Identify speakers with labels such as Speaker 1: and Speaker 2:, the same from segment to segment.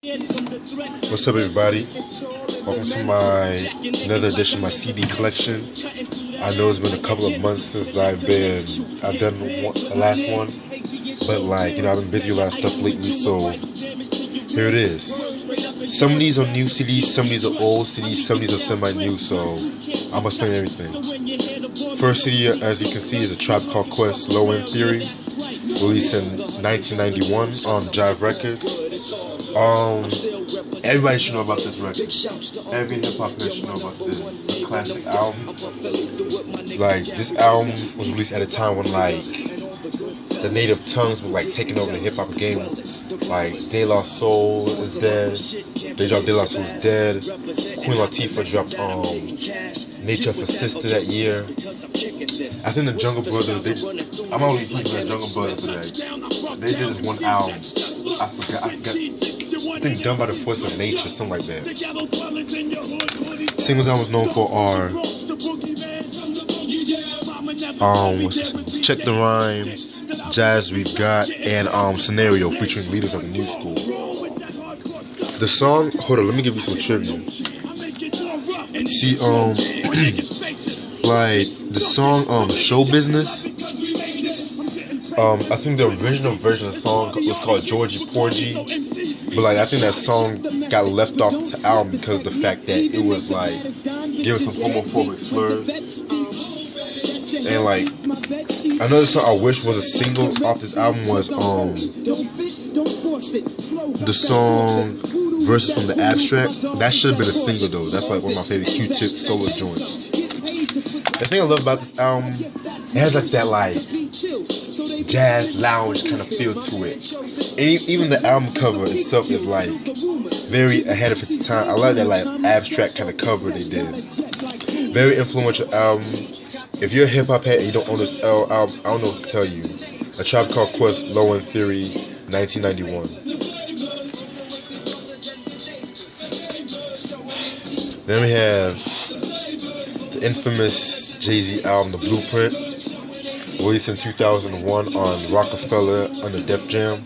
Speaker 1: What's up, everybody? Welcome to my another edition of my CD collection. I know it's been a couple of months since I've done the last one, but I've been busy with a lot of stuff lately, so here it is. Some of these are new CDs, some of these are old CDs, some of these are semi-new, so I'm gonna explain everything. First CD, as you can see, is a Tribe Called Quest, Low End Theory, released in 1991 on Jive Records. Everybody should know about this record. Every hip hop player should know about this. It's a classic album. This album was released at a time when the native tongues were taking over the hip hop game. De La Soul is dead. They dropped De La Soul is dead. Queen Latifah dropped Nature for Sister that year. I think the Jungle Brothers, I'm always thinking the Jungle Brothers today. They did this one album. I forgot. I think done by the Force of Nature, something like that. Singles I was known for are Check the Rhyme, Jazz We've Got, and Scenario featuring leaders of the new school. The song, hold on, let me give you some trivia. See, the song Show Business, I think the original version of the song was called Georgie Porgy, but I think that song got left off the album because of the fact that it was giving some homophobic slurs. And another song I wish was a single off this album was the song Verses from the Abstract. That should have been a single though. That's one of my favorite Q-Tip solo joints. The thing I love about this album, it has that jazz lounge kind of feel to it. And even the album cover itself is very ahead of its time. I like that abstract kind of cover they did. Very influential album. If you're a hip hop head and you don't own this album, I don't know what to tell you. A Tribe Called Quest, Low End Theory, 1991. Then we have the infamous Jay-Z album, The Blueprint, released in 2001 on Rockefeller under Def Jam.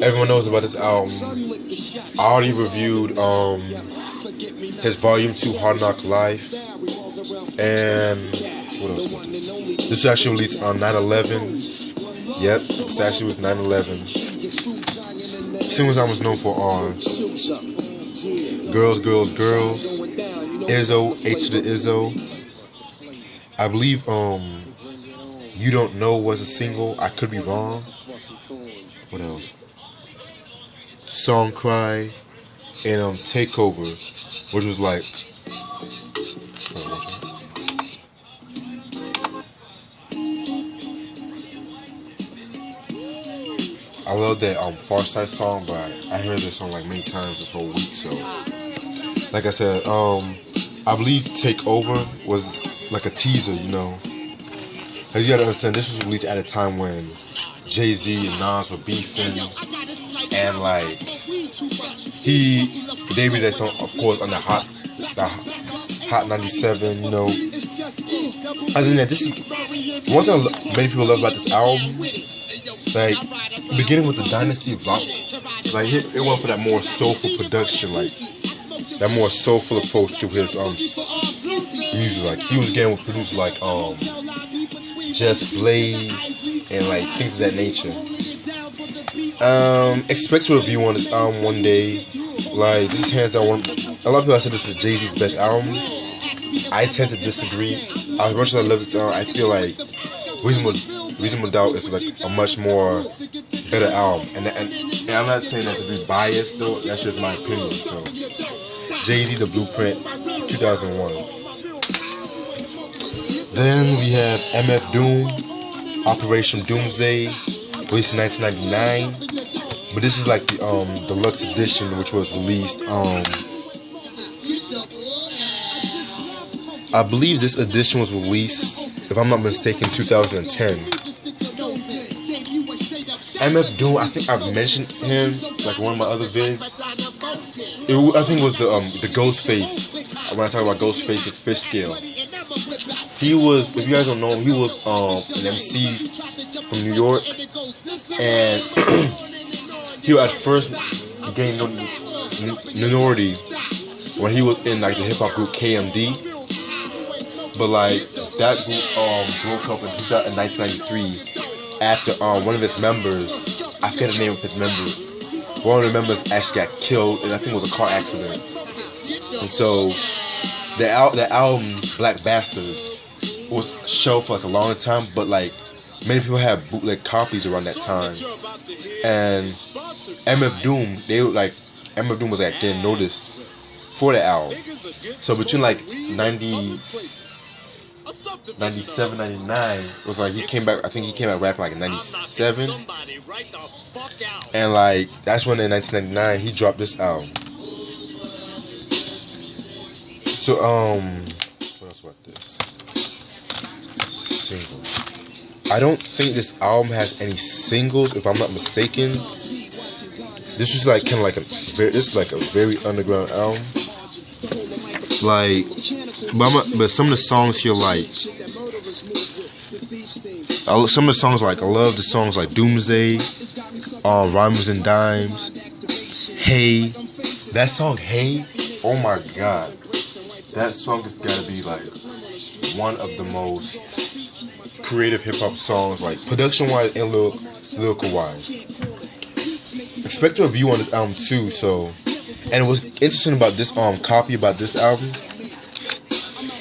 Speaker 1: Everyone knows about this album. I already reviewed his Volume 2 Hard Knock Life. And what else was it? This is actually released on 9/11. Yep, this actually was 9/11. Singles I was known for are Girls, Girls, Girls, Izzo, H to the Izzo. I believe You Don't Know was a single. I could be wrong. What else? Song Cry and Takeover, which was I love that Far Side song, but I heard this song many times this whole week. So, like I said, I believe Take Over was a teaser, Cause you gotta understand, this was released at a time when Jay-Z and Nas were beefing, and he debuted that song, of course, on the Hot 97, Other than that, this is one thing many people love about this album. Beginning with the Dynasty Rock, it went for that more soulful production, that more soulful approach to his music. He was getting with producers Just Blaze and things of that nature. Expect a review on this album one day. This is hands down one. A lot of people have said this is Jay-Z's best album. I tend to disagree. As much as I love this album, I feel Reasonable Doubt is a much more better album. And I'm not saying that to be biased though. That's just my opinion. So Jay-Z, The Blueprint, 2001. Then we have MF Doom, Operation Doomsday, released in 1999. But this is the deluxe edition, which was released. I believe this edition was released, if I'm not mistaken, 2010. MF Doom, I think I've mentioned him one of my other vids. I think it was the Ghostface. When I talk about Ghostface's Fish Scale, he was, if you guys don't know him, he was an MC from New York, and he at first gained minority when he was in like the hip hop group KMD. But like that group broke up in 1993 after one of its members, I forget the name of his member. One of the members actually got killed, and I think it was a car accident. And so the album Black Bastards was shelved for like a long time, but like many people had bootleg copies around that time. And MF Doom, MF Doom was like getting noticed for the album. So between like 97, 99 was like he came back. I think he came back rapping like in 97, and like that's when in 1999 he dropped this album. So what else about this single? I don't think this album has any singles, if I'm not mistaken. This was like kind of like a very underground album. Like, but some of the songs here, like, some of the songs, like, I love the songs like Doomsday, Rhymes and Dimes, Hey. That song, Hey, oh my god. That song has gotta be, like, one of the most creative hip-hop songs, like, production-wise and lyrical-wise. Expect a review on this album, too, so... And what's interesting about this copy about this album,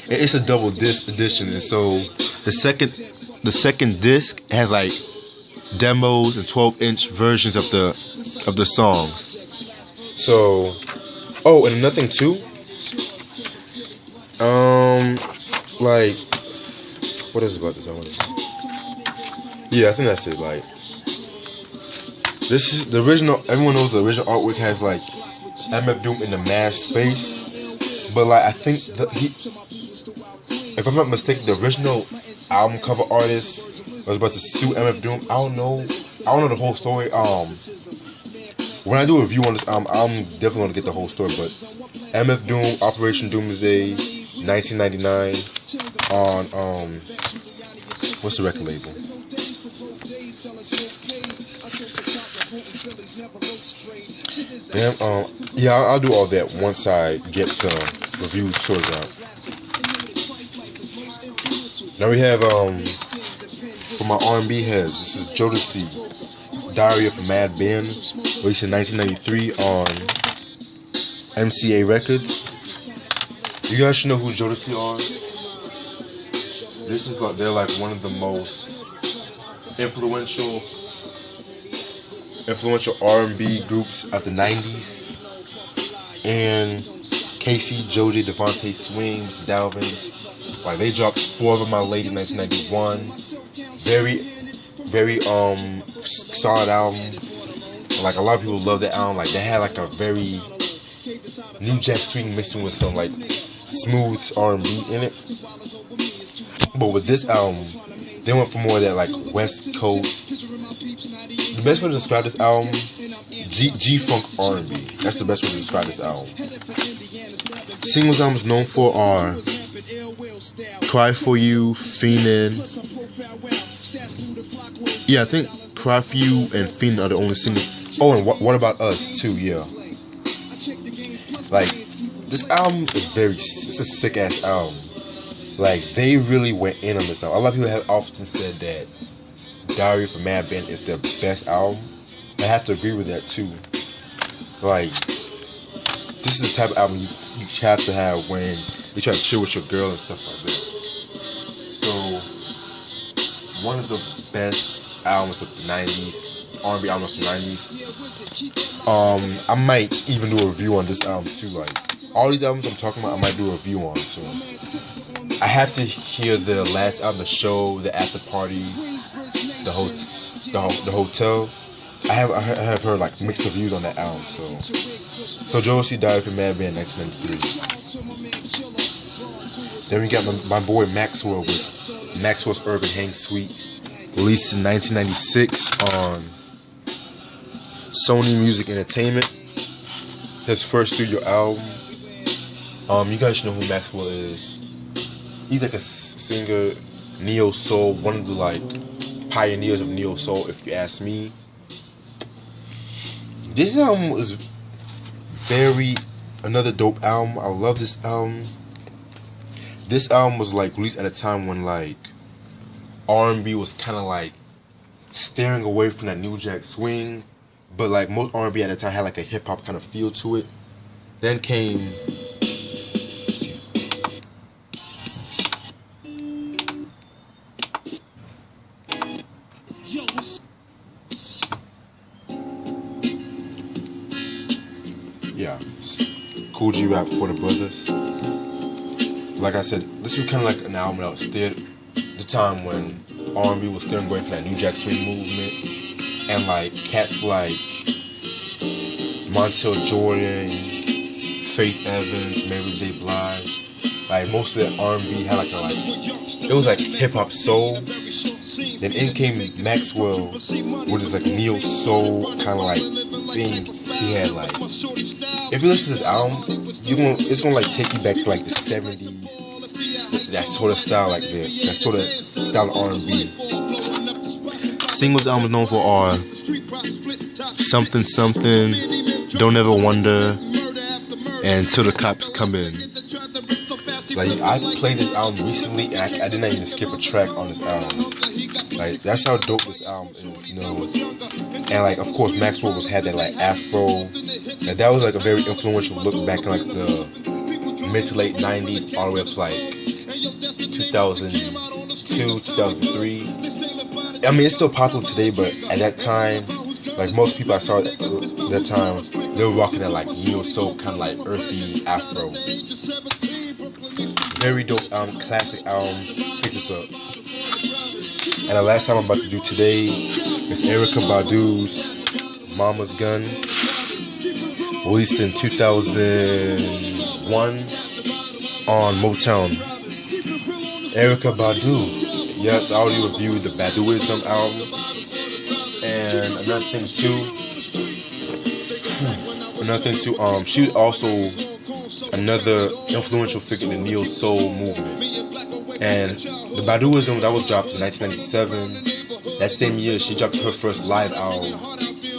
Speaker 1: it's a double disc edition, and so the second disc has like demos and 12-inch versions of the songs. So, oh, and another thing too, like, what is it about this album? Yeah, I think that's it. Like, this is the original. Everyone knows the original artwork has like MF Doom in the mask space, but like I think if I'm not mistaken, the original album cover artist was about to sue MF Doom. I don't know the whole story. When I do a review on this album, I'm definitely gonna get the whole story. But MF Doom, Operation Doomsday, 1999 on what's the record label? Damn, yeah, I'll do all that once I get the review sorted out. Now we have for my R&B heads, this is Jodeci, Diary of a Mad Ben, released in 1993 on MCA Records. You guys should know who Jodeci are. This is like, they're like one of the most influential R&B groups of the 90s. And Casey, Joji, Devontae Swing, Mr. Dalvin, like they dropped 4 of My Lady in 1991. Very solid album. Like a lot of people love that album. Like they had like a very New Jack Swing mixing with some like smooth R&B in it. But with this album, they went for more of that like West Coast. The best way to describe this album, G-Funk R&B. That's the best way to describe this album. Singles albums known for are Cry For You, Fiendin'. Yeah, I think Cry For You and Fiendin' are the only singles. Oh, and What About Us too, yeah. Like, this album is it's a sick ass album. Like, they really went in on this album. A lot of people have often said that Diary of a Mad Ben is their best album. I have to agree with that too. Like, this is the type of album you have to have when you try to chill with your girl and stuff like that. So, one of the best albums of the 90s, R&B albums of the 90s. I might even do a review on this album too. Like, all these albums I'm talking about, I might do a review on. So, I have to hear the last album, The Show, The After Party, the Hotel. I have heard like mixed reviews on that album. So Jodeci Diary for Mad Ben 1993. Then we got my boy Maxwell with Maxwell's Urban Hang Suite, released in 1996 on Sony Music Entertainment. His first studio album. You guys should know who Maxwell is. He's like a singer, neo soul, one of the like pioneers of neo soul, if you ask me. This album was Another dope album. I love this album. This album was like released at a time when like R&B was kind of like steering away from that New Jack Swing, but like most R&B at the time had like a hip hop kind of feel to it. Then came Kool rap for the Brothaz. Like I said, this was kind of like an album that was steered the time when R&B was steering away from that New Jack Swing movement, and like cats like Montel Jordan, Faith Evans, Mary J. Blige, like most of that R&B had like it was like hip hop soul. Then in came Maxwell, which is like neo soul kind of like thing. He had like, if you listen to this album, it's gonna like take you back to like the 70s, that sort of style, like that sort of style of R&B. Singles albums known for are Something Something, Don't Ever Wonder, and Till the Cops Come In. Like I played this album recently, and I did not even skip a track on this album. Like that's how dope this album is, you know. And like of course Maxwell had that like afro. Like that was like a very influential look back in like the mid to late 90s all the way up to like 2002, 2003. I mean it's still popular today, but at that time, like most people I saw at that time, they were rocking that like neo soul kind of like earthy afro. Very dope album, classic album. Pick this up. And the last time I'm about to do today is Erykah Badu's Mama's Gun, released in 2001 on Motown. Erykah Badu. Yes, I already reviewed the Baduism album. And another thing too, she was also another influential figure in the neo soul movement. And the Baduism that was dropped in 1997. That same year, she dropped her first live album.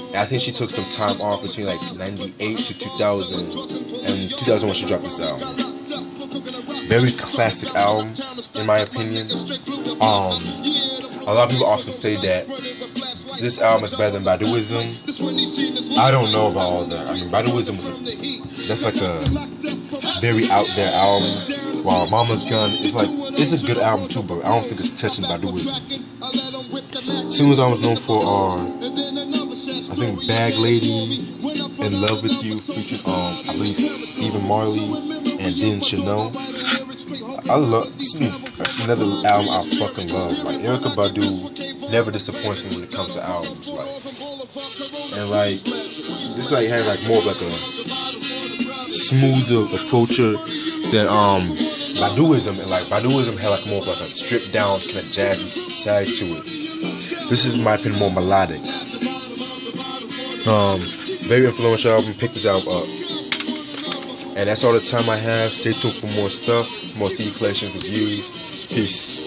Speaker 1: And I think she took some time off between like 98 to 2000, and 2001 she dropped this album. Very classic album, in my opinion. A lot of people often say that this album is better than Baduism. I don't know about all that. I mean, Baduism that's like a very out there album. While Mama's Gun is like, it's a good album too, but I don't think it's touching Baduism. Singles I was known for are, I think, Bag Lady, In Love With You, featured I believe Stephen Marley and Didn't You Know. This is another album I fucking love. Like Erykah Badu never disappoints me when it comes to albums. Like, and like this like has like more of like a smoother approach than Baduism, and like Baduism had like more of like a stripped down kind of jazzy side to it. This is in my opinion more melodic. Very influential album. Pick this album up. And that's all the time I have. Stay tuned for more stuff, more CD collections, reviews. Peace.